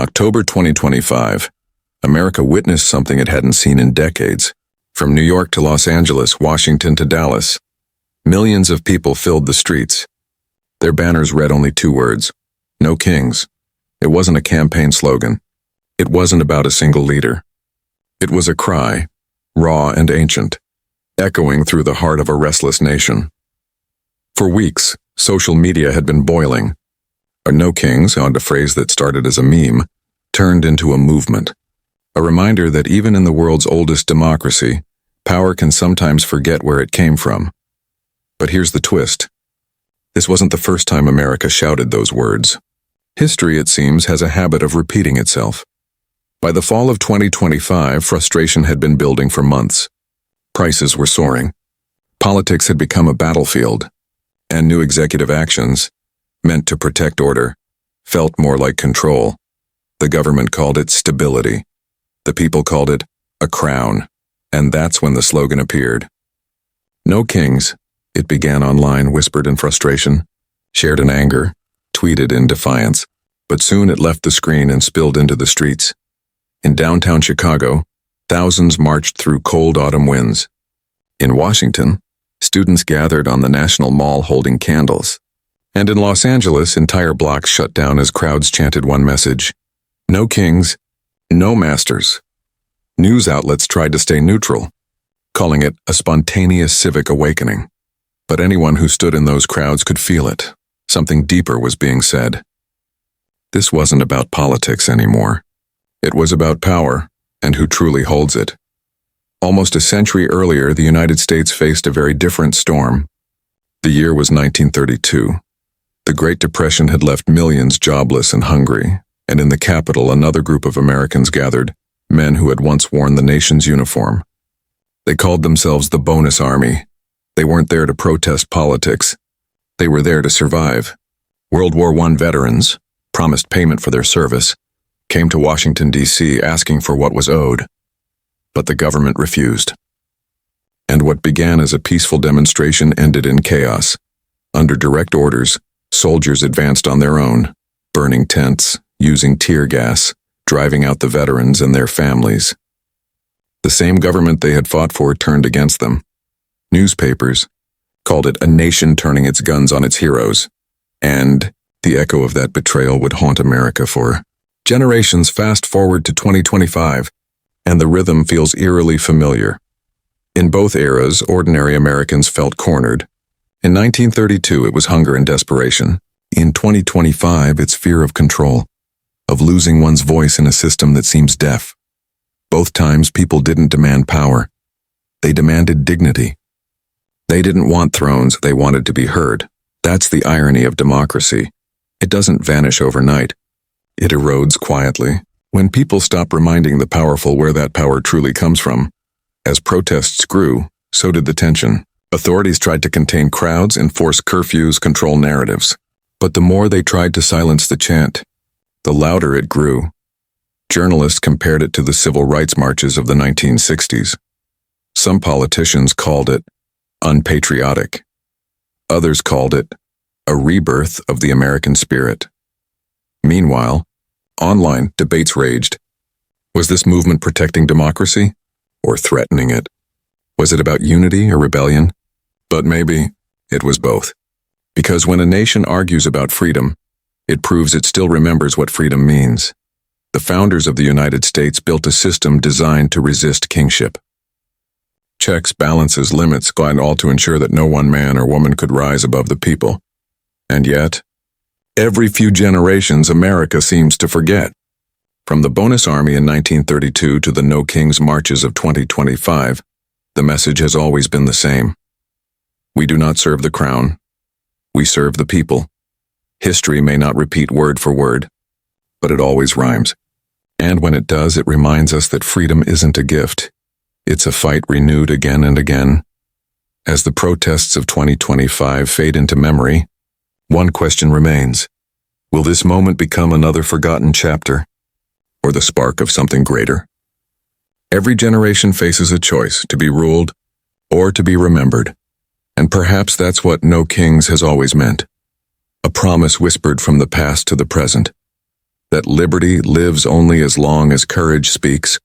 October 2025, America witnessed something it hadn't seen in decades. From New York to Los Angeles, Washington to Dallas, millions of people filled the streets. Their banners read only two words: "No Kings." It wasn't a campaign slogan. It wasn't about a single leader. It was a cry, raw and ancient, echoing through the heart of a restless nation. For weeks, social media had been boiling. A "No Kings," a phrase that started as a meme, turned into a movement. A reminder that even in the world's oldest democracy, power can sometimes forget where it came from. But here's the twist. This wasn't the first time America shouted those words. History, it seems, has a habit of repeating itself. By the fall of 2025, frustration had been building for months. Prices were soaring. Politics had become a battlefield, and new executive actions, meant to protect order, felt more like control. The government called it stability. The people called it a crown. And that's when the slogan appeared. "No Kings." It began online, whispered in frustration, shared in anger, tweeted in defiance. But soon it left the screen and spilled into the streets. In downtown Chicago, thousands marched through cold autumn winds. In Washington, students gathered on the National Mall holding candles. And in Los Angeles, entire blocks shut down as crowds chanted one message: "No Kings, no masters." News outlets tried to stay neutral, calling it a spontaneous civic awakening. But anyone who stood in those crowds could feel it. Something deeper was being said. This wasn't about politics anymore. It was about power and who truly holds it. Almost a century earlier, the United States faced a very different storm. The year was 1932. The Great Depression had left millions jobless and hungry, and in the Capitol another group of Americans gathered, men who had once worn the nation's uniform. They called themselves the Bonus Army. They weren't there to protest politics. They were there to survive. World War I veterans, promised payment for their service, came to Washington, D.C. asking for what was owed. But the government refused. And what began as a peaceful demonstration ended in chaos. Under direct orders, soldiers advanced on their own, burning tents, using tear gas, driving out the veterans and their families. The same government they had fought for turned against them. Newspapers called it a nation turning its guns on its heroes, and the echo of that betrayal would haunt America for generations. Fast forward to 2025, and the rhythm feels eerily familiar. In both eras, ordinary Americans felt cornered. In 1932, it was hunger and desperation. In 2025, it's fear of control, of losing one's voice in a system that seems deaf. Both times, people didn't demand power. They demanded dignity. They didn't want thrones, they wanted to be heard. That's the irony of democracy. It doesn't vanish overnight. It erodes quietly. When people stop reminding the powerful where that power truly comes from. As protests grew, so did the tension. Authorities tried to contain crowds, enforce curfews, control narratives. But the more they tried to silence the chant, the louder it grew. Journalists compared it to the civil rights marches of the 1960s. Some politicians called it unpatriotic. Others called it a rebirth of the American spirit. Meanwhile, online debates raged. Was this movement protecting democracy or threatening it? Was it about unity or rebellion? But maybe it was both. Because when a nation argues about freedom, it proves it still remembers what freedom means. The founders of the United States built a system designed to resist kingship. Checks, balances, limits, and all to ensure that no one man or woman could rise above the people. And yet, every few generations, America seems to forget. From the Bonus Army in 1932 to the No Kings marches of 2025, the message has always been the same. We do not serve the crown. We serve the people. History may not repeat word for word, but it always rhymes. And when it does, it reminds us that freedom isn't a gift. It's a fight renewed again and again. As the protests of 2025 fade into memory, one question remains. Will this moment become another forgotten chapter, or the spark of something greater? Every generation faces a choice: to be ruled or to be remembered. And perhaps that's what No Kings has always meant. A promise whispered from the past to the present. that liberty lives only as long as courage speaks.